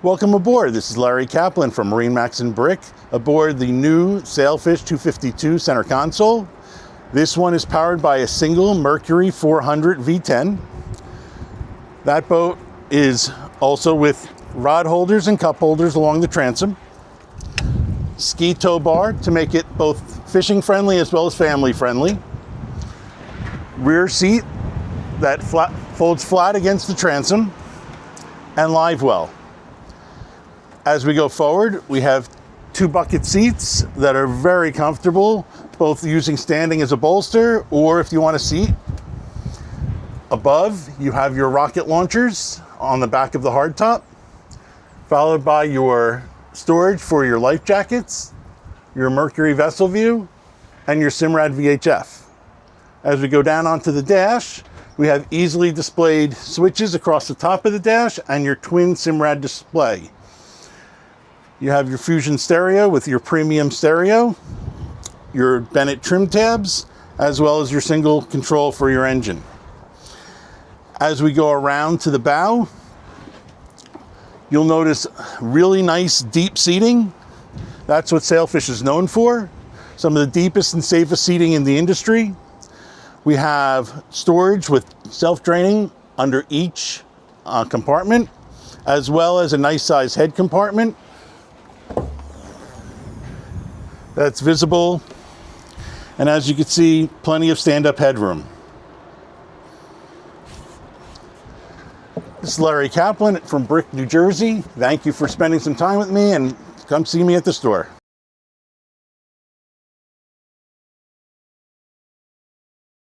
Welcome aboard. This is Larry Kaplan from MarineMax Brick aboard the new Sailfish 252 center console. This one is powered by a single Mercury 400 V10. That boat is also with rod holders and cup holders along the transom. Ski tow bar to make it both fishing friendly as well as family friendly. Rear seat that folds flat against the transom, and live well. As we go forward, we have two bucket seats that are very comfortable, both using standing as a bolster or if you want a seat. Above, you have your rocket launchers on the back of the hardtop, followed by your storage for your life jackets, your Mercury vessel view, and your Simrad VHF. As we go down onto the dash, we have easily displayed switches across the top of the dash and your twin Simrad display. You have your Fusion stereo with your premium stereo, your Bennett trim tabs, as well as your single control for your engine. As we go around to the bow, you'll notice really nice deep seating. That's what Sailfish is known for. Some of the deepest and safest seating in the industry. We have storage with self-draining under each compartment, as well as a nice size head compartment that's visible, and as you can see, plenty of stand-up headroom. This is Larry Kaplan from Brick, New Jersey. Thank you for spending some time with me, and come see me at the store.